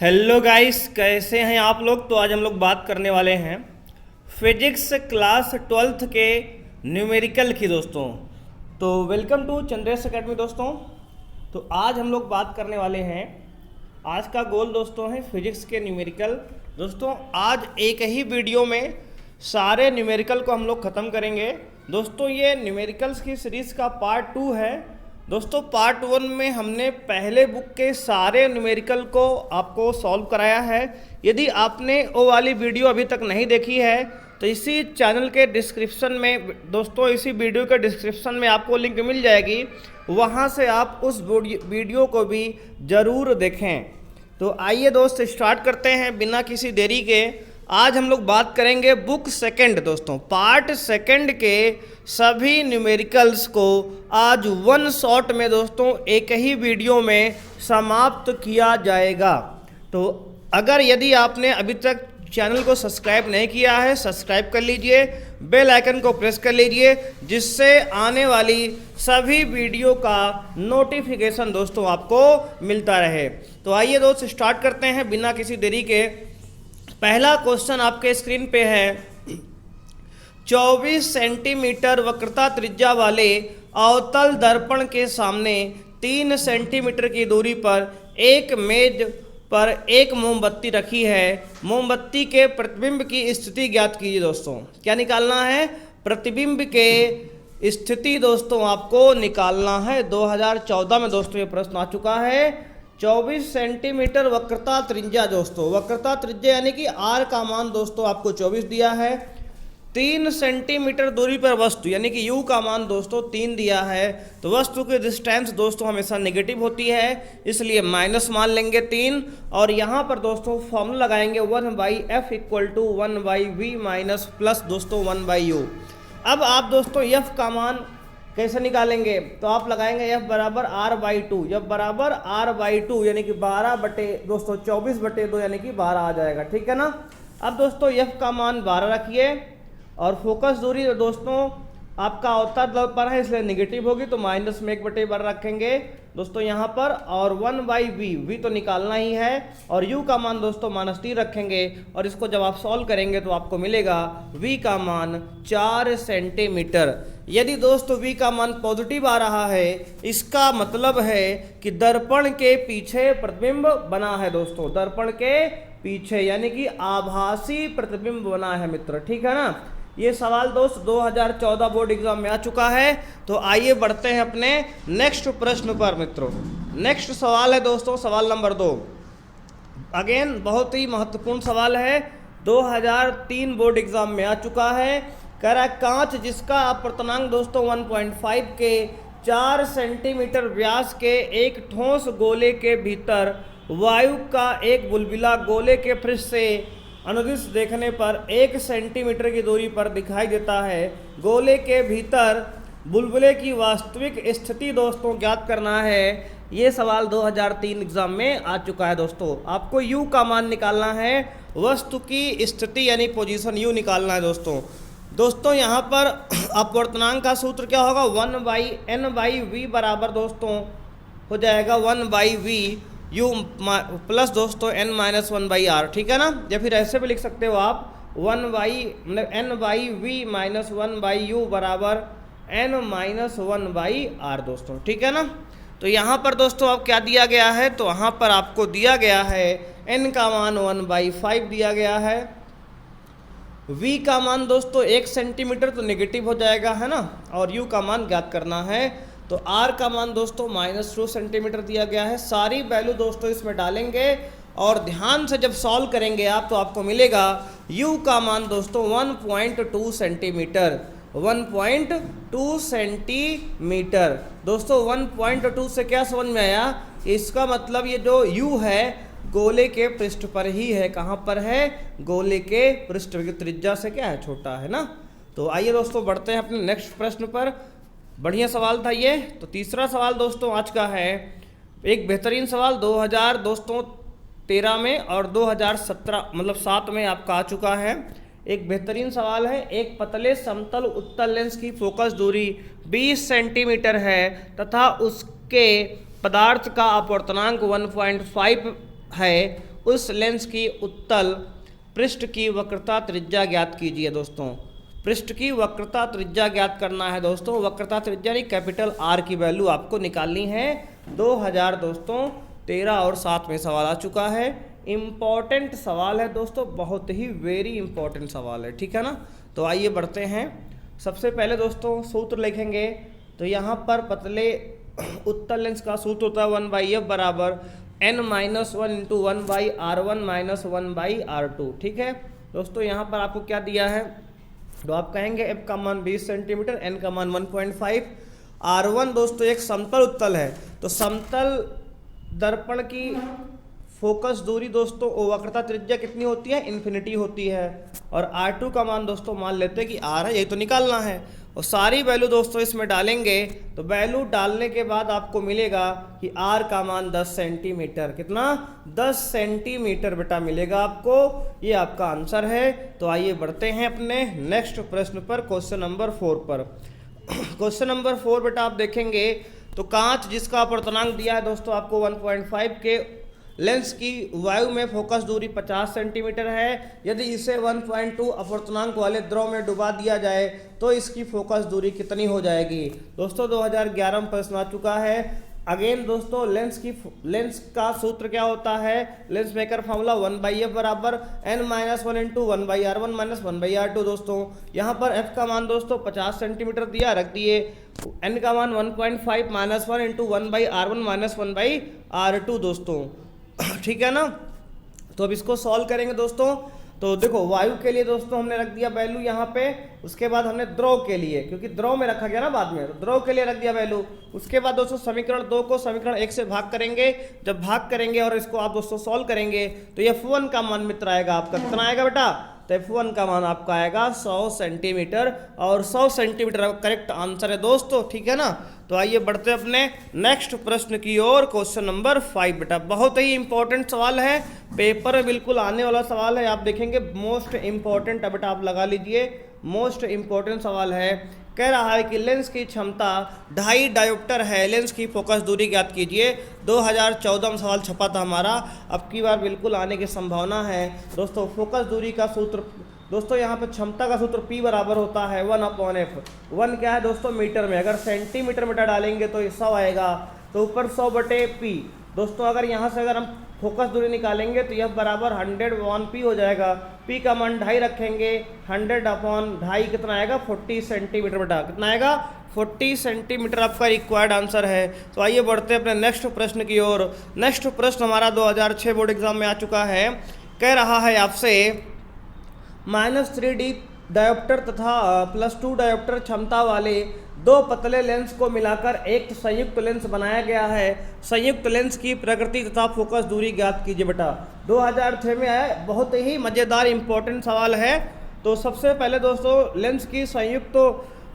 Hello guys, कैसे हैं आप लोग। तो आज हम लोग बात करने वाले हैं फिजिक्स क्लास 12th के न्यूमेरिकल की दोस्तों। तो वेलकम टू चंद्रेश एकेडमी दोस्तों। तो आज हम लोग बात करने वाले हैं, आज का गोल दोस्तों है फिजिक्स के न्यूमेरिकल। दोस्तों आज एक ही वीडियो में सारे न्यूमेरिकल को हम लोग ख़त्म करेंगे। दोस्तों ये न्यूमेरिकल्स की सीरीज़ का पार्ट 2 है। दोस्तों पार्ट 1 में हमने पहले बुक के सारे न्यूमेरिकल को आपको सॉल्व कराया है। यदि आपने वो वाली वीडियो अभी तक नहीं देखी है तो इसी चैनल के डिस्क्रिप्शन में दोस्तों, इसी वीडियो के डिस्क्रिप्शन में आपको लिंक मिल जाएगी, वहाँ से आप उस वीडियो को भी ज़रूर देखें। तो आइए दोस्त स्टार्ट करते हैं बिना किसी देरी के। आज हम लोग बात करेंगे बुक सेकंड दोस्तों, पार्ट सेकंड के सभी न्यूमेरिकल्स को आज वन शॉट में दोस्तों एक ही वीडियो में समाप्त किया जाएगा। तो अगर यदि आपने अभी तक चैनल को सब्सक्राइब नहीं किया है, सब्सक्राइब कर लीजिए, बेल आइकन को प्रेस कर लीजिए, जिससे आने वाली सभी वीडियो का नोटिफिकेशन दोस्तों आपको मिलता रहे। तो आइए दोस्त स्टार्ट करते हैं बिना किसी देरी के। पहला क्वेश्चन आपके स्क्रीन पे है, 24 सेंटीमीटर वक्रता त्रिज्या वाले अवतल दर्पण के सामने 3 सेंटीमीटर की दूरी पर एक मेज पर एक मोमबत्ती रखी है। मोमबत्ती के प्रतिबिंब की स्थिति ज्ञात कीजिए। दोस्तों क्या निकालना है? प्रतिबिंब के स्थिति दोस्तों आपको निकालना है। 2014 में दोस्तों ये प्रश्न आ चुका है। 24 सेंटीमीटर वक्रता त्रिज्या दोस्तों, वक्रता त्रिज्या यानी कि आर का मान दोस्तों आपको 24 दिया है। 3 सेंटीमीटर दूरी पर वस्तु यानी कि यू का मान दोस्तों 3 दिया है। तो वस्तु की डिस्टेंस दोस्तों हमेशा नेगेटिव होती है, इसलिए माइनस मान लेंगे 3। और यहाँ पर दोस्तों फॉर्मूला लगाएंगे 1/f equal to 1/v minus plus दोस्तों 1/u। अब आप दोस्तों f का मान कैसे निकालेंगे? तो आप लगाएंगे f बराबर r/2। जब बराबर r/2 यानी कि 12 बटे दोस्तों 24/2 यानी कि 12 आ जाएगा, ठीक है ना। अब दोस्तों f का मान 12 रखिए और फोकस दूरी दोस्तों आपका अवतल दर्पण पर है इसलिए नेगेटिव होगी, तो माइनस में 1/12 रखेंगे दोस्तों यहाँ पर। और 1/v तो निकालना ही है, और u का मान दोस्तों -3 रखेंगे। और इसको जब आप सॉल्व करेंगे तो आपको मिलेगा v का मान 4 सेंटीमीटर। यदि दोस्तों v का मान पॉजिटिव आ रहा है, इसका मतलब है कि दर्पण के पीछे प्रतिबिंब बना है दोस्तों, दर्पण के पीछे यानी कि आभासी प्रतिबिंब बना है मित्र, ठीक है ना। ये सवाल दोस्त 2014 बोर्ड एग्जाम में आ चुका है। तो आइए बढ़ते हैं अपने नेक्स्ट प्रश्न पर मित्रों। नेक्स्ट सवाल है दोस्तों सवाल नंबर 2। अगेन बहुत ही महत्वपूर्ण सवाल है, 2003 बोर्ड एग्जाम में आ चुका है। कह रहा है कांच जिसका अपवर्तनांक दोस्तों 1.5 के 4 सेंटीमीटर व्यास के एक ठोस गोले के भीतर वायु का एक बुलबुला गोले के पृष्ठ से अनुदिश देखने पर 1 सेंटीमीटर की दूरी पर दिखाई देता है। गोले के भीतर बुलबुले की वास्तविक स्थिति दोस्तों ज्ञात करना है। ये सवाल 2003 एग्जाम में आ चुका है दोस्तों। आपको u का मान निकालना है, वस्तु की स्थिति यानी पोजीशन u निकालना है दोस्तों यहाँ पर अपवर्तनांक का सूत्र क्या होगा? 1/n/v बराबर दोस्तों हो जाएगा 1/v u प्लस दोस्तों n-1/r, ठीक है ना। या फिर ऐसे भी लिख सकते हो आप 1/n/v माइनस 1/u बराबर n-1/r दोस्तों, ठीक है ना। तो यहाँ पर दोस्तों अब क्या दिया गया है? तो यहाँ पर आपको दिया गया है n का मान 1/5 दिया गया है। v का मान दोस्तों 1 सेंटीमीटर तो नेगेटिव हो जाएगा, है ना। और u का मान ज्ञात करना है, तो r का मान दोस्तों -2 सेंटीमीटर दिया गया है। सारी वैल्यू दोस्तों इसमें डालेंगे और ध्यान से जब सॉल्व करेंगे आप तो आपको मिलेगा u का मान दोस्तों 1.2 सेंटीमीटर, 1.2 सेंटीमीटर। दोस्तों 1.2 से क्या समझ में आया? इसका मतलब ये जो u है गोले के पृष्ठ पर ही है। कहाँ पर है? गोले के पृष्ठ की त्रिज्या से क्या है? छोटा है ना। तो आइए दोस्तों बढ़ते हैं अपने नेक्स्ट प्रश्न पर। बढ़िया सवाल था ये। तो तीसरा सवाल दोस्तों आज का है एक बेहतरीन सवाल, 2013 में और 2017 मतलब 7 में आपका आ चुका है। एक बेहतरीन सवाल है। एक पतले समतल उत्तल लेंस की फोकस दूरी 20 सेंटीमीटर है तथा उसके पदार्थ का अपवर्तनांक 1.5 है उस लेंस की उत्तल पृष्ठ की वक्रता त्रिज्या ज्ञात कीजिए दोस्तों। पृष्ठ की वक्रता त्रिज्या ज्ञात करना है दोस्तों। वक्रता त्रिज्या नहीं, कैपिटल आर की वैल्यू आपको निकालनी है। 2000 दोस्तों 13 और 7 में सवाल आ चुका है। इम्पॉर्टेंट सवाल है दोस्तों, बहुत ही वेरी इंपॉर्टेंट सवाल है, ठीक है ना। तो आइए बढ़ते हैं। सबसे पहले दोस्तों सूत्र लिखेंगे। तो यहाँ पर पतले उत्तल लेंस का सूत्र होता है 1/f बराबर n-1 into 1/r1 minus 1/r2, ठीक है दोस्तों। यहाँ पर आपको क्या दिया है, तो आप कहेंगे f का मान 20 सेंटीमीटर, n का मान 1.5। r1 दोस्तों एक समतल उत्तल है, तो समतल दर्पण की फोकस दूरी दोस्तों वक्रता त्रिज्या कितनी होती है, इन्फिनिटी होती है। और R2 का मान दोस्तों मान लेते हैं कि R है, यही तो निकालना है। और सारी वैल्यू दोस्तों इसमें डालेंगे, तो वैल्यू डालने के बाद आपको मिलेगा कि R का मान 10 सेंटीमीटर, कितना 10 सेंटीमीटर बेटा मिलेगा आपको। ये आपका आंसर है। तो आइए बढ़ते हैं अपने नेक्स्ट प्रश्न पर, क्वेश्चन नंबर 4 पर। क्वेश्चन नंबर 4 बेटा आप देखेंगे तो कांच जिसका अपवर्तनांक दिया है दोस्तों आपको 1.5 के लेंस की वायु में फोकस दूरी 50 सेंटीमीटर है। यदि इसे 1.2 अपवर्तनांक वाले द्रव में डुबा दिया जाए तो इसकी फोकस दूरी कितनी हो जाएगी दोस्तों। 2011 में प्रश्न आ चुका है। अगेन दोस्तों लेंस का सूत्र क्या होता है, लेंस मेकर फॉर्मूला 1/f बराबर n-1 into 1/r1 minus 1/r2 दोस्तों। यहाँ पर f का मान दोस्तों 50 सेंटीमीटर दिया, रख दिए। n का मान 1.5 minus 1 into 1/r1 minus 1/r2 दोस्तों, ठीक है ना। तो अब इसको सॉल्व करेंगे दोस्तों। तो देखो वायु के लिए दोस्तों हमने रख दिया वैल्यू यहाँ पे, उसके बाद हमने द्रव के लिए, क्योंकि द्रव में रखा गया ना बाद में, तो द्रव के लिए रख दिया वैल्यू। उसके बाद दोस्तों समीकरण 2 को समीकरण 1 से भाग करेंगे। जब भाग करेंगे और इसको आप दोस्तों सॉल्व करेंगे तो F1 का मान मित्र आएगा आपका, कितना आएगा बेटा, तो F1 का मान आपका आएगा 100 सेंटीमीटर। और 100 सेंटीमीटर करेक्ट आंसर है दोस्तों, ठीक है ना। तो आइए बढ़ते अपने नेक्स्ट प्रश्न की ओर। क्वेश्चन नंबर 5 बेटा बहुत ही इंपॉर्टेंट सवाल है, पेपर में बिल्कुल आने वाला सवाल है। आप देखेंगे मोस्ट इंपॉर्टेंट, बेटा आप लगा लीजिए, मोस्ट इंपॉर्टेंट सवाल है। कह रहा है कि लेंस की क्षमता 2.5 डायोप्टर है, लेंस की फोकस दूरी ज्ञात कीजिए। 2014 में सवाल छपा था हमारा, अब की बार बिल्कुल आने की संभावना है दोस्तों। फोकस दूरी का सूत्र दोस्तों यहाँ पे क्षमता का सूत्र P बराबर होता है 1/f। 1 क्या है दोस्तों मीटर में, अगर सेंटीमीटर में डालेंगे तो 100 आएगा, तो ऊपर 100/P दोस्तों। अगर यहाँ से अगर हम फोकस दूरी निकालेंगे तो यह बराबर 100/P हो जाएगा। P का मान 2.5 रखेंगे, 100/2.5 कितना आएगा 40 सेंटीमीटर बेटा, कितना आएगा 40 सेंटीमीटर आपका रिक्वायर्ड आंसर है। तो आइए बढ़ते हैं अपने नेक्स्ट प्रश्न की ओर। नेक्स्ट प्रश्न हमारा 2006 बोर्ड एग्जाम में आ चुका है। कह रहा है आपसे -3D डायोप्टर तथा +2 डायोप्टर क्षमता वाले 2 पतले लेंस को मिलाकर एक संयुक्त लेंस बनाया गया है। संयुक्त लेंस की प्रकृति तथा फोकस दूरी ज्ञात कीजिए बेटा। 2006 में आया, बहुत ही मज़ेदार इंपॉर्टेंट सवाल है। तो सबसे पहले दोस्तों लेंस की संयुक्त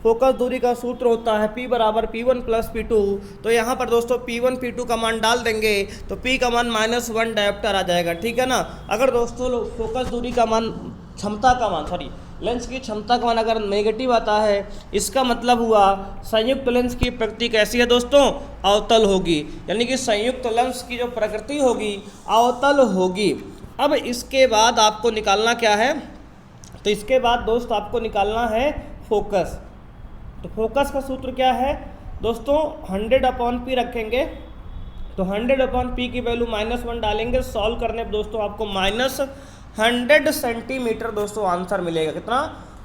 फोकस दूरी का सूत्र होता है P बराबर P1 + P2। तो यहाँ पर दोस्तों P1 P2 का मान डाल देंगे तो P का मान -1 डायोप्टर आ जाएगा, ठीक है ना। अगर दोस्तों फोकस दूरी का मान, क्षमता का मान, सॉरी लेंस की क्षमता का मान अगर नेगेटिव आता है, इसका मतलब हुआ संयुक्त लेंस की प्रकृति कैसी है दोस्तों, अवतल होगी। यानी कि संयुक्त लेंस की जो प्रकृति होगी अवतल होगी। अब इसके बाद आपको निकालना क्या है, तो इसके बाद दोस्त आपको निकालना है फोकस। तो फोकस का सूत्र क्या है दोस्तों, 100/P रखेंगे। तो 100/P की वैल्यू -1 डालेंगे, सॉल्व करने पर दोस्तों आपको -100 सेंटीमीटर दोस्तों आंसर मिलेगा, कितना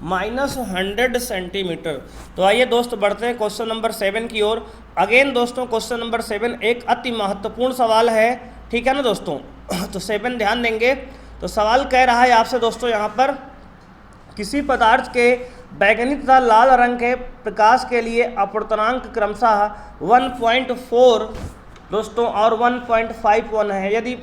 -100 सेंटीमीटर। तो आइए दोस्त बढ़ते हैं क्वेश्चन नंबर 7 की ओर। अगेन दोस्तों क्वेश्चन नंबर 7 एक अति महत्वपूर्ण सवाल है, ठीक है ना दोस्तों। तो 7 ध्यान देंगे। तो सवाल कह रहा है आपसे दोस्तों यहाँ पर, किसी पदार्थ के बैंगनी तथा लाल रंग के प्रकाश के लिए अपवर्तनांक क्रमशः 1.4 दोस्तों और 1.51 है। यदि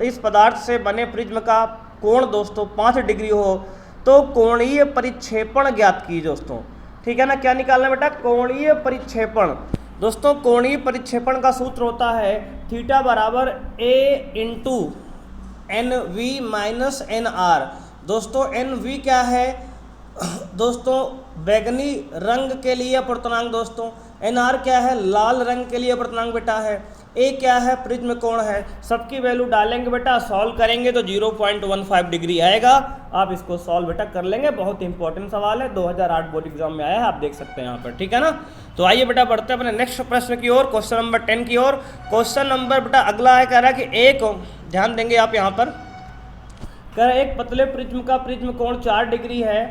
इस पदार्थ से बने प्रिज्म का कोण दोस्तों 5 डिग्री हो तो कोणीय परिक्षेपण ज्ञात कीजिए दोस्तों, ठीक है ना। क्या निकालना बेटा, कोणीय परिक्षेपण। दोस्तों कोणीय परिक्षेपण का सूत्र होता है थीटा बराबर A × NV - NR। दोस्तों NV क्या है दोस्तों, बैगनी रंग के लिए अपवर्तनांक दोस्तों। NR क्या है, लाल रंग के लिए अपवर्तनांक बेटा है। ए क्या है, प्रिज्म कोण है, सबकी वैल्यू डालेंगे बेटा, सॉल्व करेंगे तो 0.15 डिग्री आएगा। आप इसको सॉल्व बेटा कर लेंगे, बहुत इंपॉर्टेंट सवाल है, 2008 बोर्ड एग्जाम में आया है, आप देख सकते हैं यहाँ पर, ठीक है ना। तो आइए बेटा बढ़ते हैं अपने नेक्स्ट प्रश्न की ओर, क्वेश्चन नंबर 10 की ओर। क्वेश्चन नंबर बेटा अगला है, कह रहा है कि एक, ध्यान देंगे आप यहाँ पर, कह रहा है एक पतले प्रिज्म का प्रिज्म कोण 4 डिग्री है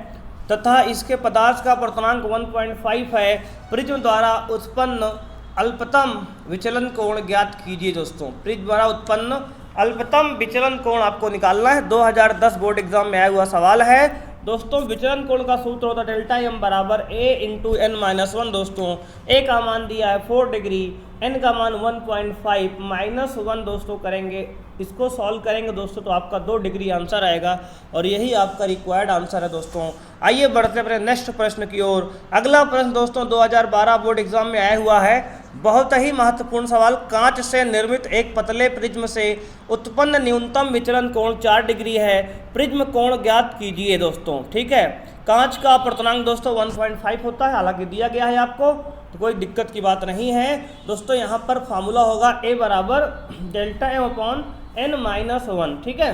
तथा इसके पदार्थ का अपर्तनांक 1.5 है। प्रिज्म द्वारा उत्पन्न अल्पतम विचलन कोण ज्ञात कीजिए। दोस्तों प्रिज्म द्वारा उत्पन्न अल्पतम विचलन कोण आपको निकालना है, 2010 बोर्ड एग्जाम में आया हुआ सवाल है। दोस्तों विचलन कोण का सूत्र होता है डेल्टा एम बराबर ए इंटू एन माइनस 1। दोस्तों ए का मान दिया है 4 डिग्री, एन का मान 1.5 माइनस 1 दोस्तों करेंगे, इसको सॉल्व करेंगे दोस्तों तो आपका 2 डिग्री आंसर आएगा और यही आपका रिक्वायर्ड आंसर है। दोस्तों आइए बढ़ते अपने नेक्स्ट प्रश्न की ओर। अगला प्रश्न दोस्तों 2012 बोर्ड एग्जाम में आया हुआ है, बहुत ही महत्वपूर्ण सवाल। कांच से निर्मित एक पतले प्रिज्म से उत्पन्न न्यूनतम विचलन कोण 4 डिग्री है, प्रिज्म कोण ज्ञात कीजिए। दोस्तों ठीक है, कांच का अपर्तनांक दोस्तों 1.5 होता है, हालांकि दिया गया है आपको तो कोई दिक्कत की बात नहीं है। दोस्तों यहाँ पर फार्मूला होगा ए बराबर delta M upon N minus 1, ठीक है।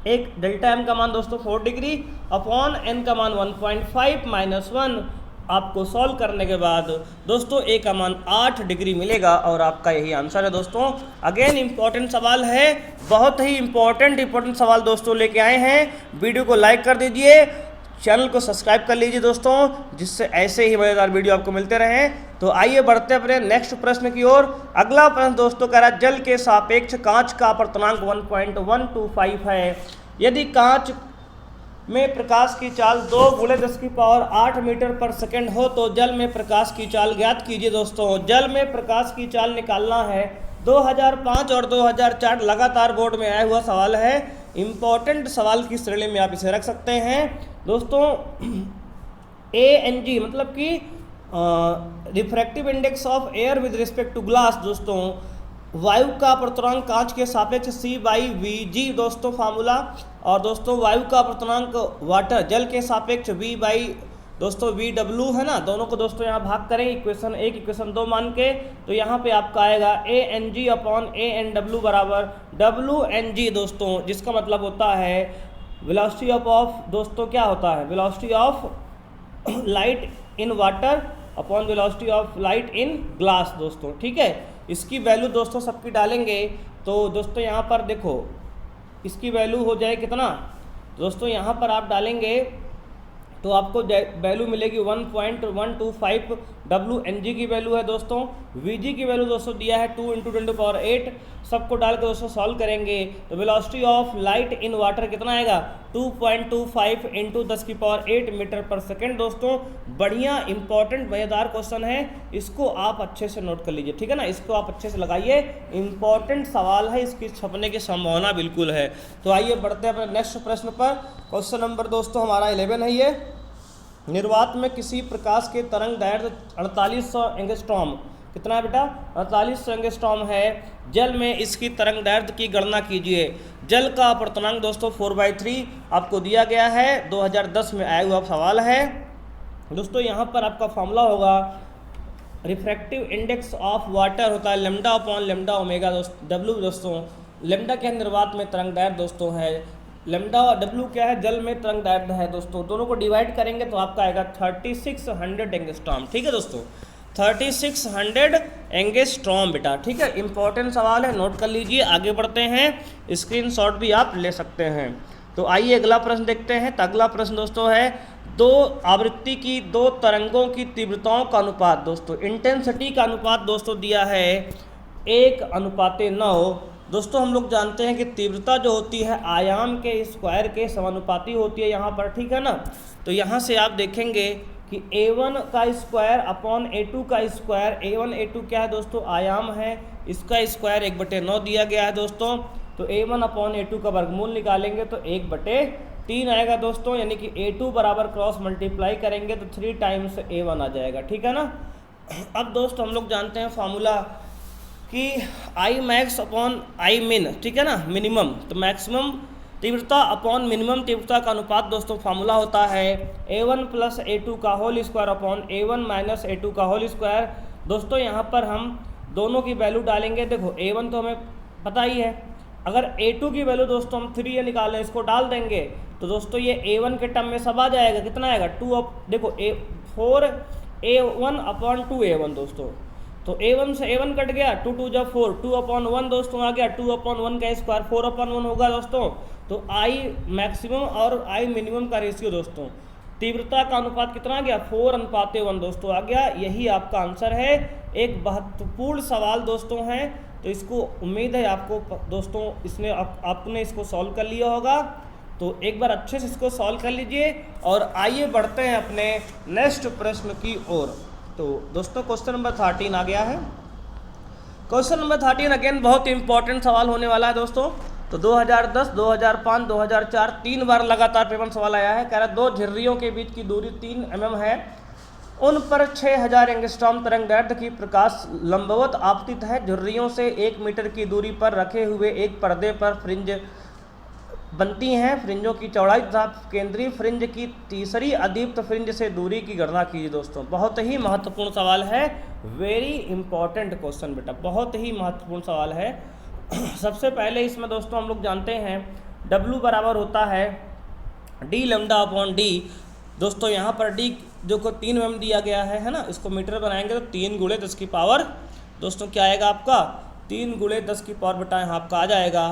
एक डेल्टा एम का मान दोस्तों 4 डिग्री अपॉन एन का मान 1.5 माइनस 1, आपको सॉल्व करने के बाद दोस्तों ए का मान 8 डिग्री मिलेगा और आपका यही आंसर है। दोस्तों अगेन इंपॉर्टेंट सवाल है, बहुत ही इंपॉर्टेंट सवाल दोस्तों लेके आए हैं। वीडियो को लाइक कर दीजिए, चैनल को सब्सक्राइब कर लीजिए दोस्तों, जिससे ऐसे ही मज़ेदार वीडियो आपको मिलते रहें। तो आइए बढ़ते हैं अपने नेक्स्ट प्रश्न की ओर। अगला प्रश्न दोस्तों कह रहा है जल के सापेक्ष कांच का अपर्तनांक 1.125 है। यदि कांच में प्रकाश की चाल 2 × 10⁸ मीटर पर सेकंड हो तो जल में प्रकाश की चाल ज्ञात कीजिए। दोस्तों जल में प्रकाश की चाल निकालना है, 2005 और 2004 लगातार बोर्ड में आया हुआ सवाल है, इंपॉर्टेंट सवाल की श्रेणी में आप इसे रख सकते हैं। दोस्तों ANG मतलब कि refractive index of air with respect to glass. दोस्तों वायु का अपर्तनांक कांच के सापेक्ष C/VG दोस्तों फार्मूला, और दोस्तों वायु का अपर्तनांक वाटर जल के सापेक्ष V/ दोस्तों VW है ना, दोनों को दोस्तों यहाँ भाग करें इक्वेशन 1 इक्वेशन 2 मान के, तो यहाँ पे आपका आएगा ANG अपॉन ANW बराबर WNG दोस्तों, जिसका मतलब होता है वेलोसिटी ऑफ दोस्तों क्या होता है, velocity of light in water upon velocity of light in glass दोस्तों, ठीक है। इसकी वैल्यू दोस्तों सबकी डालेंगे तो दोस्तों यहाँ पर देखो इसकी वैल्यू हो जाए कितना, दोस्तों यहाँ पर आप डालेंगे तो आपको वैल्यू मिलेगी 1.125 WNG की वैल्यू है दोस्तों, VG की वैल्यू दोस्तों दिया है 2 × 10⁸, सबको डाल के दोस्तों सॉल्व करेंगे तो velocity of light in water कितना आएगा 2.25 × 10⁸ मीटर पर सेकेंड। दोस्तों बढ़िया इंपॉर्टेंट मज़ेदार क्वेश्चन है, इसको आप अच्छे से नोट कर लीजिए, ठीक है ना, इसको आप अच्छे से लगाइए, इंपॉर्टेंट सवाल है, इसकी छपने की संभावना बिल्कुल है। तो आइए बढ़ते हैं अपने नेक्स्ट प्रश्न पर। क्वेश्चन नंबर दोस्तों हमारा 11 है ये, निर्वात में किसी प्रकाश के तरंग दैर्घ्य 4800 एंगस्ट्रॉम, कितना है बेटा 4800 एंगस्ट्रॉम है, जल में इसकी तरंग दैर्घ्य की गणना कीजिए। जल का अपर्तनांक दोस्तों 4/3 आपको दिया गया है, 2010 में आया हुआ सवाल है। दोस्तों यहाँ पर आपका फॉर्मूला होगा रिफ्रैक्टिव इंडेक्स ऑफ वाटर होता है lambda upon lambda omega W दोस्तों, लेमडा क्या है निर्वात में तरंग दैर्घ्य दोस्तों है, लेमडा और W क्या है जल में तरंग दैर्घ्य है दोस्तों, दोनों को डिवाइड करेंगे तो आपका आएगा 3600 एंगस्ट्रॉम, ठीक है दोस्तों 3600 एंगस्ट्रॉम बेटा, ठीक है। इंपॉर्टेंट सवाल है, नोट कर लीजिए, आगे बढ़ते हैं, स्क्रीनशॉट भी आप ले सकते हैं। तो आइए अगला प्रश्न देखते हैं। तो अगला प्रश्न दोस्तों है 2 आवृत्ति की 2 तरंगों की तीव्रताओं का अनुपात। दोस्तों इंटेंसिटी का अनुपात दोस्तों दिया है 1:9। दोस्तों हम लोग जानते हैं कि तीव्रता जो होती है आयाम के स्क्वायर के समानुपाती होती है यहाँ पर, ठीक है ना। तो यहाँ से आप देखेंगे कि A1 का स्क्वायर अपॉन A2 का स्क्वायर, A1 A2 क्या है दोस्तों आयाम है, इसका स्क्वायर 1/9 दिया गया है दोस्तों। तो A1 अपॉन A2 का वर्गमूल निकालेंगे तो 1/3 आएगा दोस्तों, यानी कि A2 बराबर क्रॉस मल्टीप्लाई करेंगे तो 3 टाइम्स A1 आ जाएगा, ठीक है ना। अब दोस्तों हम लोग जानते हैं फार्मूला कि I मैक्स अपॉन I मिन, ठीक है ना, मिनिमम, तो मैक्सिमम तीव्रता अपॉन मिनिमम तीव्रता का अनुपात दोस्तों फार्मूला होता है A1 + A2 का whole square upon A1 - A2 का होल स्क्वायर। दोस्तों यहाँ पर हम दोनों की वैल्यू डालेंगे। देखो A1 तो हमें पता ही है, अगर A2 की वैल्यू दोस्तों हम 3 ये निकालें, इसको डाल देंगे तो दोस्तों ये A1 के टर्म में सब आ जाएगा। कितना आएगा 2 अप, देखो 4 A1 अपॉन 2 A1 दोस्तों, तो A1 से A1 कट गया, 2 2 जब 4, 2 अपॉन 1 दोस्तों आ गया, 2 अपॉन 1 का स्क्वायर 4 अपॉन 1 होगा दोस्तों। तो I मैक्सिमम और I मिनिमम का रेशियो दोस्तों, तीव्रता का अनुपात कितना आ गया 4:1 दोस्तों आ गया। यही आपका आंसर है। एक महत्वपूर्ण सवाल दोस्तों है, तो इसको उम्मीद है आपको दोस्तों इसने आपने इसको सॉल्व कर लिया होगा। तो एक बार अच्छे से इसको सॉल्व कर लीजिए और आइए बढ़ते हैं अपने नेक्स्ट प्रश्न की ओर। तो दोस्तों क्वेश्चन नंबर 13 आ गया है। क्वेश्चन नंबर 13 अगेन बहुत इंपॉर्टेंट सवाल होने वाला है दोस्तों। तो 2010, 2005, 2004 3 बार लगातार पेपर सवाल आया है। कह रहा है दो झिर्रियों के बीच की दूरी 3 mm है, उन पर 6000 एंगस्ट्रॉम तरंगदैर्ध्य की प्रकाश लंबवत आपतित है। झुर्रियों से 1 मीटर की दूरी पर रखे हुए एक पर्दे पर फ्रिंज बनती हैं। फ्रिंजों की चौड़ाई तथा केंद्रीय फ्रिंज की तीसरी अदीप्त फ्रिंज से दूरी की गणना कीजिए दोस्तों। बहुत ही महत्वपूर्ण सवाल है, वेरी इंपॉर्टेंट क्वेश्चन बेटा, बहुत ही महत्वपूर्ण सवाल है। सबसे पहले इसमें दोस्तों हम लोग जानते हैं W बराबर होता है d लैम्डा अपॉन d। दोस्तों यहाँ पर d जो को 3 mm दिया गया है ना, इसको मीटर बनाएंगे तो 3 गुणे 10 की पावर दोस्तों क्या आएगा आपका 3 गुणे 10 की पावर बेटा यहाँ आपका आ जाएगा।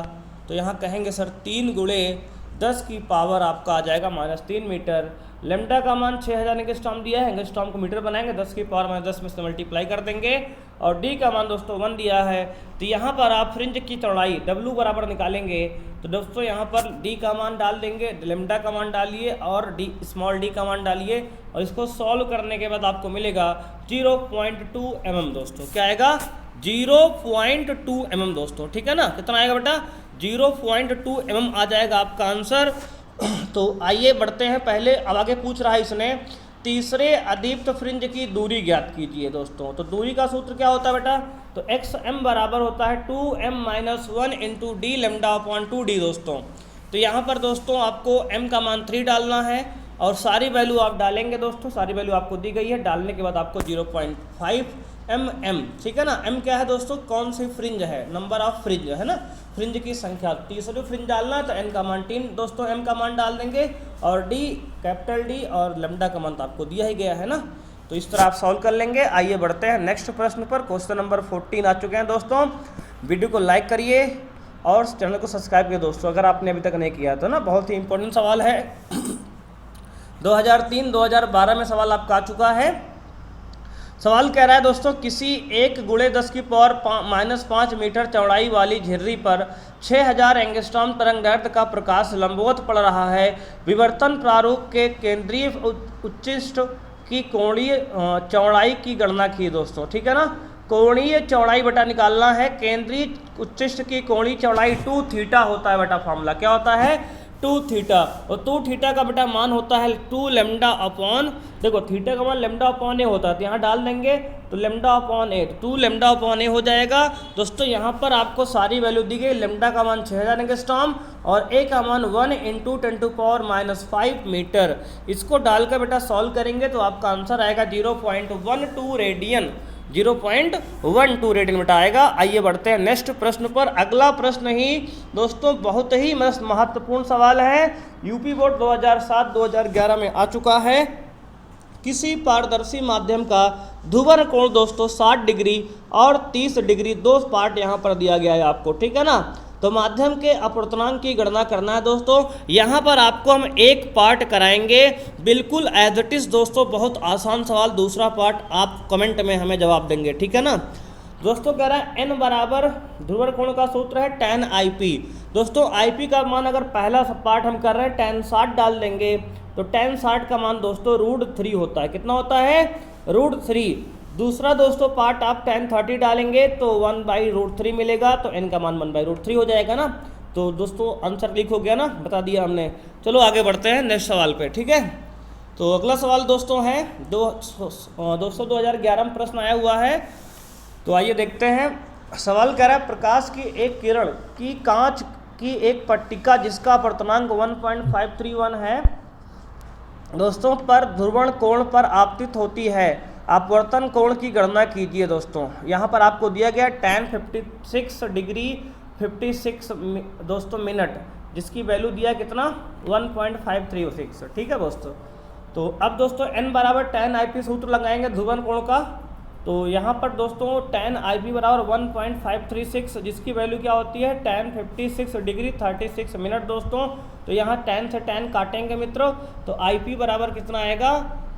तो यहाँ कहेंगे सर 3 गुणे 10 की पावर आपका आ जाएगा -3 मीटर। लेमडा का मान 6000 एंगस्ट्रॉम दिया है, एंगस्ट्रॉम को मीटर बनाएंगे 10 की पावर -10 में से मल्टीप्लाई कर देंगे और डी का मान दोस्तों 1 दिया है। तो यहाँ पर आप फ्रिंज की चौड़ाई W बराबर निकालेंगे तो दोस्तों यहाँ पर डी का मान डाल देंगे, लेमडा का मान डालिए और डी स्मॉल डी का मान डालिए और इसको सॉल्व करने के बाद आपको मिलेगा 0.2 mm दोस्तों। क्या आएगा 0.2 mm दोस्तों, ठीक है ना। कितना आएगा बेटा 0.2 mm आ जाएगा आपका आंसर। तो आइए बढ़ते हैं। पहले अब आगे पूछ रहा है इसने तीसरे अदीप्त फ्रिंज की दूरी ज्ञात कीजिए दोस्तों। तो दूरी का सूत्र क्या होता है बेटा, तो xm बराबर होता है 2m - 1 into D lambda upon 2d दोस्तों। तो यहाँ पर दोस्तों आपको m का मान 3 डालना है और सारी वैल्यू आप डालेंगे दोस्तों, सारी वैल्यू आपको दी गई है। डालने के बाद आपको 0.5 mm, ठीक है ना। m क्या है दोस्तों, कौन सी फ्रिंज है, नंबर ऑफ फ्रिंज है ना, फ्रिंज की संख्या। तीसरी फ्रिंज डालना है तो n का मान 3 दोस्तों, m का मान डाल देंगे और d कैपिटल D और लेमडा का मान तो आपको दिया ही गया है ना। तो इस तरह आप सॉल्व कर लेंगे। आइए बढ़ते हैं नेक्स्ट प्रश्न पर। क्वेश्चन नंबर 14 आ चुके हैं दोस्तों। वीडियो को लाइक करिए और चैनल को सब्सक्राइब करिए दोस्तों अगर आपने अभी तक नहीं किया तो ना। बहुत ही इंपॉर्टेंट सवाल है। 2003-2012 में सवाल आपका आ चुका है। सवाल कह रहा है दोस्तों किसी 1 गुणे 10 की पावर -5 मीटर चौड़ाई वाली झिर्री पर 6000 एंगस्ट्रॉम तरंगदैर्ध्य का प्रकाश लंबवत पड़ रहा है। विवर्तन प्रारूप के केंद्रीय उच्चिष्ट की कोणीय चौड़ाई की गणना की दोस्तों, ठीक है ना। कोणीय चौड़ाई बेटा निकालना है। केंद्रीय उच्चिष्ट की कोणीय चौड़ाई 2 थीटा होता है बेटा। फॉर्मूला क्या होता है 2 थीटा, और 2 थीटा का बेटा मान होता है 2 लेमडा अपॉन, देखो थीटा का मान लेमडा अपॉन ए होता है तो यहाँ डाल देंगे तो लेमडा अपॉन ए, 2 लेमडा अपॉन ए हो जाएगा दोस्तों। यहाँ पर आपको सारी वैल्यू दी गई। लेमडा का मान 6000 एंगस्ट्रॉम और ए का मान 1 × 10⁻⁵ मीटर। इसको डालकर बेटा सॉल्व करेंगे तो आपका आंसर आएगा 0.12 रेडियन, 0.12 रेडियन बेटा आएगा। आइए बढ़ते हैं नेक्स्ट प्रश्न पर। अगला प्रश्न ही दोस्तों बहुत ही महत्वपूर्ण सवाल है। यूपी बोर्ड 2007-2011 में आ चुका है। किसी पारदर्शी माध्यम का ध्रुवण कोण दोस्तों 60 डिग्री और 30 डिग्री, 2 पार्ट यहाँ पर दिया गया है आपको, ठीक है ना। तो माध्यम के अपवर्तनांक की गणना करना है दोस्तों। यहाँ पर आपको हम एक पार्ट कराएंगे बिल्कुल एज इट इज दोस्तों, बहुत आसान सवाल। दूसरा पार्ट आप कमेंट में हमें जवाब देंगे, ठीक है ना। दोस्तों कह रहा है n बराबर ध्रुवण कोण का सूत्र है tan IP दोस्तों। IP का मान अगर पहला पार्ट हम कर रहे हैं tan 60 डाल देंगे तो tan 60 का मान दोस्तों √3 होता है। कितना होता है √3। दूसरा दोस्तों पार्ट आप tan 30 डालेंगे तो 1/√3 मिलेगा, तो n का मान 1/√3 हो जाएगा ना। तो दोस्तों आंसर क्लिक हो गया ना, बता दिया हमने। चलो आगे बढ़ते हैं नेक्स्ट सवाल पे, ठीक है। तो अगला सवाल दोस्तों है 2011 में प्रश्न आया हुआ है। तो आइए देखते हैं। सवाल कह रहा है प्रकाश की एक किरण की कांच की एक पट्टिका जिसका अपवर्तनांक 1.531 है दोस्तों पर ध्रुवण कोण पर आपतित होती है। अपवर्तन कोण की गणना कीजिए दोस्तों। यहाँ पर आपको दिया गया tan 56 डिग्री 56 दोस्तों मिनट, जिसकी वैल्यू दिया कितना 1.536। ठीक है दोस्तों। तो अब दोस्तों n बराबर tan IP सूत्र लगाएंगे ध्रुवन कोण का। तो यहाँ पर दोस्तों tan IP बराबर 1.536, जिसकी वैल्यू क्या होती है tan 56 डिग्री 36 मिनट दोस्तों। तो यहाँ tan से tan काटेंगे मित्रों, तो IP बराबर कितना आएगा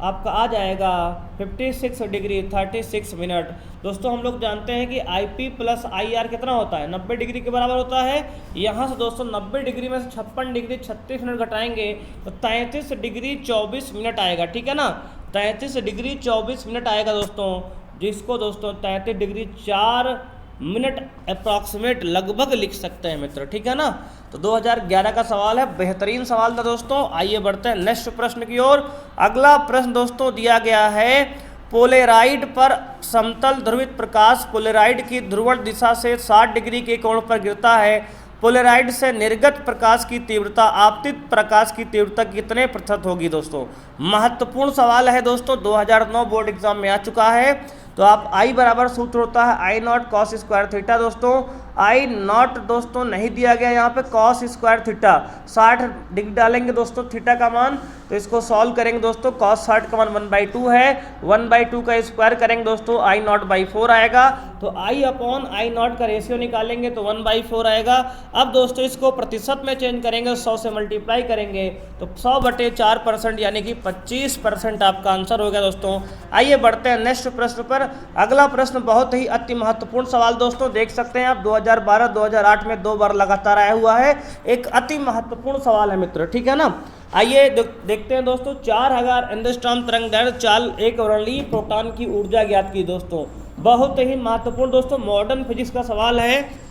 आपका, आ जाएगा 56 डिग्री 36 मिनट। दोस्तों हम लोग जानते हैं कि IP प्लस IR कितना होता है, 90 डिग्री के बराबर होता है। यहाँ से दोस्तों 90 डिग्री में से 56 डिग्री 36 मिनट घटाएंगे तो 33 डिग्री 24 मिनट आएगा। ठीक है ना, 33 डिग्री 24 मिनट आएगा दोस्तों, जिसको दोस्तों 33 डिग्री 4 मिनट अप्रॉक्सीमेट लगभग लिख सकते हैं मित्र। ठीक है ना। तो 2011 का सवाल है, बेहतरीन सवाल था दोस्तों। आइए बढ़ते हैं नेक्स्ट प्रश्न की ओर। अगला प्रश्न दोस्तों दिया गया है, पोलेराइड पर समतल ध्रुवित प्रकाश पोलेराइड की ध्रुवण दिशा से 60 डिग्री के कोण पर गिरता है। पोलेराइड से निर्गत प्रकाश की तीव्रता आपतित प्रकाश की तीव्रता कितने प्रतिशत होगी दोस्तों। महत्वपूर्ण सवाल है दोस्तों, 2009 बोर्ड एग्जाम में आ चुका है। तो आप I बराबर सूत्र होता है I not cos square theta दोस्तों। I नॉट दोस्तों नहीं दिया गया यहाँ पे, कॉस स्क्वायर थीटा 60 डिग्री डालेंगे दोस्तों थीटा का मान, तो इसको सॉल्व करेंगे दोस्तों। कॉस 60 का मान 1/2 है, 1/2 का स्क्वायर करेंगे दोस्तों I नॉट बाई 4 आएगा। तो I अपॉन I नॉट का रेशियो निकालेंगे तो 1/4 आएगा। अब दोस्तों इसको प्रतिशत में चेंज करेंगे, 100 से मल्टीप्लाई करेंगे तो 100/4% यानी कि 25% आपका आंसर हो गया दोस्तों। आइए बढ़ते हैं नेक्स्ट प्रश्न पर। अगला प्रश्न बहुत ही अति महत्वपूर्ण सवाल दोस्तों, देख सकते हैं आप 2012-2008 में 2 बार लगातार आया हुआ है। एक अति महत्वपूर्ण सवाल है मित्र। ठीक है ना। आइए देखते हैं दोस्तों। 4000 एंगस्ट्रॉम तरंगदैर्घ्य चाल एक वर्णीय प्रोटॉन की ऊर्जा ज्ञात की दोस्तों। बहुत ही महत्वपूर्ण दोस्तों मॉडर्न फिजिक्स का सवाल है।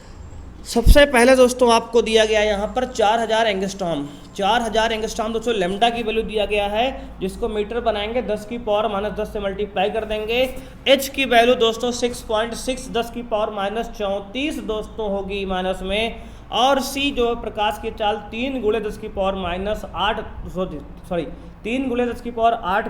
सबसे पहले दोस्तों आपको दिया गया है यहाँ पर 4000 एंगस्ट्रॉम। 4000 एंगस्ट्रॉम दोस्तों लेमडा की वैल्यू दिया गया है, जिसको मीटर बनाएंगे 10 की पावर -10 से मल्टीप्लाई कर देंगे। एच की वैल्यू दोस्तों 6.6 10 की पावर -34 दोस्तों होगी माइनस में। और सी जो प्रकाश की चाल 3 × 10 की पावर -8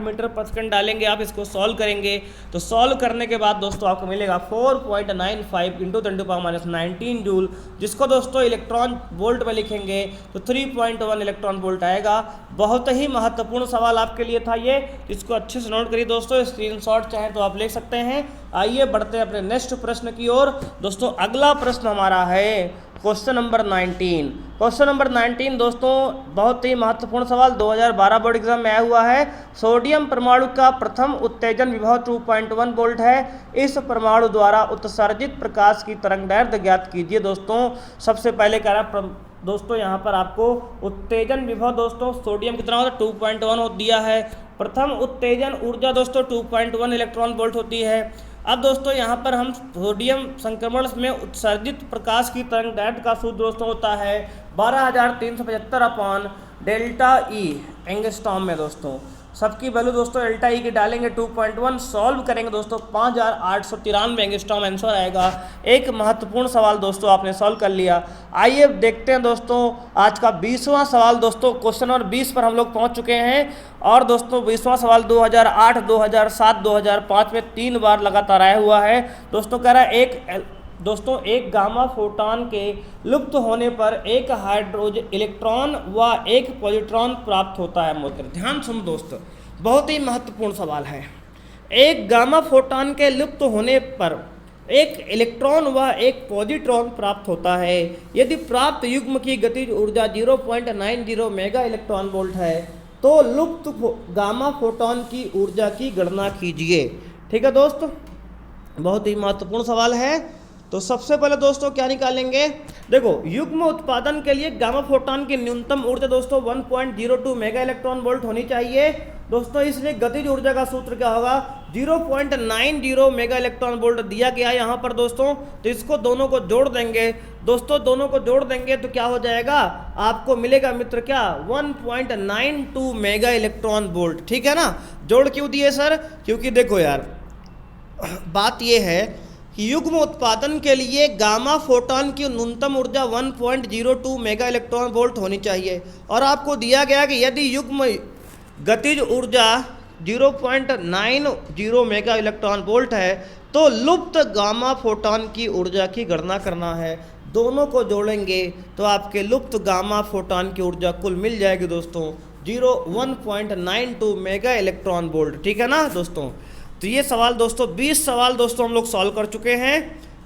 मीटर पर सेकंड डालेंगे। आप इसको सॉल्व करेंगे तो सॉल्व करने के बाद दोस्तों आपको मिलेगा 4.95 × 10⁻19 जूल, जिसको दोस्तों इलेक्ट्रॉन वोल्ट में लिखेंगे तो 3.1 इलेक्ट्रॉन वोल्ट आएगा। बहुत ही महत्वपूर्ण सवाल आपके लिए था ये, इसको अच्छे से नोट करिए दोस्तों, स्क्रीनशॉट चाहें तो आप ले सकते हैं। आइए बढ़ते हैं अपने नेक्स्ट प्रश्न की ओर। दोस्तों अगला प्रश्न हमारा है क्वेश्चन नंबर 19। क्वेश्चन नंबर 19 दोस्तों बहुत ही महत्वपूर्ण सवाल 2012 बोर्ड एग्जाम में आया हुआ है। सोडियम परमाणु का प्रथम उत्तेजन विभव 2.1 वोल्ट है। इस परमाणु द्वारा उत्सर्जित प्रकाश की तरंगदैर्घ्य ज्ञात कीजिए दोस्तों। सबसे पहले कह रहा दोस्तों यहाँ पर आपको उत्तेजन विभव दोस्तों सोडियम कितना होता है 2.1 दिया है। प्रथम उत्तेजन ऊर्जा दोस्तों 2.1 इलेक्ट्रॉन वोल्ट होती है। अब दोस्तों यहाँ पर हम सोडियम संक्रमण में उत्सर्जित प्रकाश की तरंगदैर्घ्य का सूत्र दोस्तों होता है 12375 अपॉन डेल्टा ई एंगस्ट्रॉम में दोस्तों। सबकी वैल्यू दोस्तों डेल्टा ई की डालेंगे 2.1, सॉल्व करेंगे दोस्तों 5893 एंगस्ट्रॉम आंसर आएगा। एक महत्वपूर्ण सवाल दोस्तों आपने सॉल्व कर लिया। आइए देखते हैं दोस्तों आज का 20वां सवाल दोस्तों। क्वेश्चन नंबर 20 पर हम लोग पहुंच चुके हैं और दोस्तों 20वां सवाल 2008, 2007, 2005 में 3 बार लगातार आया हुआ है दोस्तों। कह रहा है एक गामा फोटॉन के लुप्त होने पर एक हाइड्रोजन इलेक्ट्रॉन व एक पॉजिट्रॉन प्राप्त होता है मित्र। ध्यान सुनो दोस्तों, बहुत ही महत्वपूर्ण सवाल है। एक गामा फोटॉन के लुप्त होने पर एक इलेक्ट्रॉन व एक पॉजिट्रॉन प्राप्त होता है यदि प्राप्त युग्म की गतिज ऊर्जा 0.90 मेगा इलेक्ट्रॉन वोल्ट है तो लुप्त गामा फोटॉन की ऊर्जा की गणना कीजिए। ठीक है दोस्तों, बहुत ही महत्वपूर्ण सवाल है। तो सबसे पहले दोस्तों क्या निकालेंगे, देखो युग्म उत्पादन के लिए गामा फोटॉन की न्यूनतम ऊर्जा दोस्तों 1.02 मेगा इलेक्ट्रॉन वोल्ट होनी चाहिए दोस्तों। इसलिए गतिज ऊर्जा का सूत्र क्या होगा 0.90 मेगा इलेक्ट्रॉन वोल्ट दिया गया यहाँ पर दोस्तों। तो इसको दोनों को जोड़ देंगे दोस्तों, दोनों को जोड़ देंगे तो क्या हो जाएगा, आपको मिलेगा मित्र क्या 1.92 मेगा इलेक्ट्रॉन वोल्ट। ठीक है ना। जोड़ क्यों दिए सर, क्योंकि देखो यार बात ये है कि युग्म उत्पादन के लिए गामा फोटॉन की न्यूनतम ऊर्जा 1.02 मेगा इलेक्ट्रॉन वोल्ट होनी चाहिए और आपको दिया गया कि यदि युग्म गतिज ऊर्जा 0.90 मेगा इलेक्ट्रॉन वोल्ट है, तो लुप्त गामा फोटॉन की ऊर्जा की गणना करना है। दोनों को जोड़ेंगे तो आपके लुप्त गामा फोटॉन की ऊर्जा कुल मिल जाएगी दोस्तों 1.92 मेगा इलेक्ट्रॉन वोल्ट। ठीक है ना दोस्तों। तो ये सवाल दोस्तों 20 सवाल दोस्तों हम लोग सॉल्व कर चुके हैं।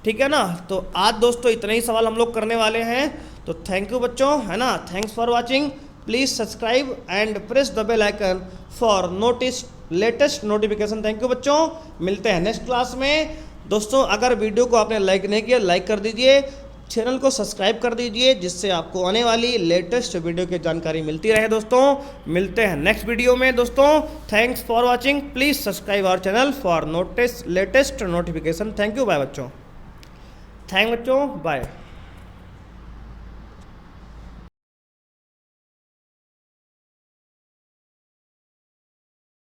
ठीक है ना। तो आज दोस्तों इतने ही सवाल हम लोग करने वाले हैं। तो थैंक यू बच्चों, है ना। Thanks for watching. Please subscribe and press the bell icon for notice latest notification. Thank you बच्चों, मिलते हैं नेक्स्ट क्लास में। दोस्तों अगर वीडियो को आपने लाइक नहीं किया, लाइक कर दीजिए, चैनल को सब्सक्राइब कर दीजिए, जिससे आपको आने वाली लेटेस्ट वीडियो की जानकारी मिलती रहे। दोस्तों मिलते हैं नेक्स्ट वीडियो में। दोस्तों thanks for watching. Please subscribe our channel for latest notification. Thank you, bye बच्चों। थैंक बच्चों, बाय।